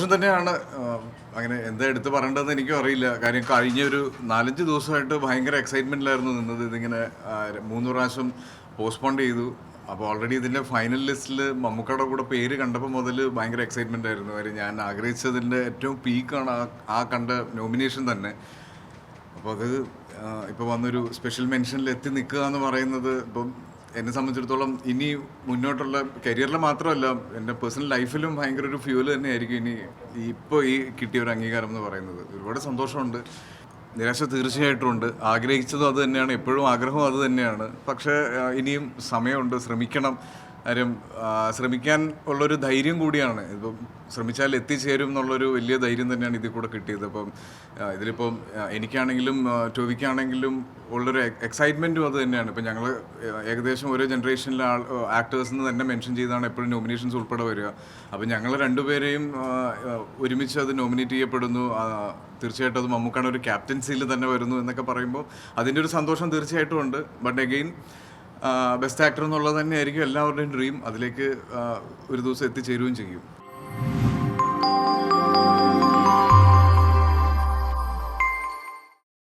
സന്തോഷം തന്നെയാണ്. അങ്ങനെ എന്താ എടുത്ത് പറയേണ്ടതെന്ന് എനിക്കും അറിയില്ല. കാര്യം കഴിഞ്ഞ ഒരു 4-5 ദിവസമായിട്ട് ഭയങ്കര എക്സൈറ്റ്മെൻറ്റിലായിരുന്നു നിന്നത്. ഇതിങ്ങനെ 3 പ്രാവശ്യം പോസ്റ്റ്പോണ്ട് ചെയ്തു. അപ്പോൾ ഓൾറെഡി ഇതിൻ്റെ ഫൈനൽ ലിസ്റ്റിൽ മമ്മൂക്കയുടെ കൂടെ പേര് കണ്ടപ്പോൾ മുതൽ ഭയങ്കര എക്സൈറ്റ്മെൻ്റ് ആയിരുന്നു. കാര്യം ഞാൻ ആഗ്രഹിച്ചതിൻ്റെ ഏറ്റവും പീക്കാണ് ആ കണ്ട നോമിനേഷൻ തന്നെ. അപ്പോൾ അത് ഇപ്പോൾ വന്നൊരു സ്പെഷ്യൽ മെൻഷനിൽ എത്തി നിൽക്കുക എന്ന് പറയുന്നത് ഇപ്പം എന്നെ സംബന്ധിച്ചിടത്തോളം ഇനി മുന്നോട്ടുള്ള കരിയറിൽ മാത്രമല്ല എൻ്റെ പേഴ്സണൽ ലൈഫിലും ഭയങ്കര ഒരു ഫ്യൂല് തന്നെയായിരിക്കും ഇനി ഇപ്പോൾ ഈ കിട്ടിയ ഒരു അംഗീകാരം എന്ന് പറയുന്നത്. ഒരുപാട് സന്തോഷമുണ്ട്, നിരാശ തീർച്ചയായിട്ടും ഉണ്ട്. ആഗ്രഹിച്ചതും അത് തന്നെയാണ്, എപ്പോഴും ആഗ്രഹവും അത് തന്നെയാണ്. പക്ഷേ ഇനിയും സമയമുണ്ട്, ശ്രമിക്കണം. കാര്യം ശ്രമിക്കാൻ ഉള്ളൊരു ധൈര്യം കൂടിയാണ്. ഇപ്പം ശ്രമിച്ചാൽ എത്തിച്ചേരും എന്നുള്ളൊരു വലിയ ധൈര്യം തന്നെയാണ് ഇതിൽ കൂടെ കിട്ടിയത്. അപ്പം ഇതിലിപ്പം എനിക്കാണെങ്കിലും ടോവിക്കാണെങ്കിലും ഉള്ളൊരു എക്സൈറ്റ്മെൻറ്റും അത് തന്നെയാണ്. ഇപ്പം ഞങ്ങൾ ഏകദേശം ഓരോ ജനറേഷനിലെ ആക്ടേഴ്സിന് തന്നെ മെൻഷൻ ചെയ്താണ് എപ്പോഴും നോമിനേഷൻസ് ഉൾപ്പെടെ വരിക. അപ്പം ഞങ്ങൾ രണ്ടുപേരെയും ഒരുമിച്ച് അത് നോമിനേറ്റ് ചെയ്യപ്പെടുന്നു. തീർച്ചയായിട്ടും അത് മമ്മൂക്കാണ് ഒരു ക്യാപ്റ്റൻസിയിൽ തന്നെ വരുന്നു എന്നൊക്കെ പറയുമ്പോൾ അതിൻ്റെ ഒരു സന്തോഷം തീർച്ചയായിട്ടും ഉണ്ട്. ബട്ട് അഗെയിൻ ബെസ്റ്റ് ആക്ടർ എന്നുള്ളത് തന്നെയായിരിക്കും എല്ലാവരുടെയും ഡ്രീം. അതിലേക്ക് ഒരു ദിവസം എത്തിച്ചേരുകയും ചെയ്യും.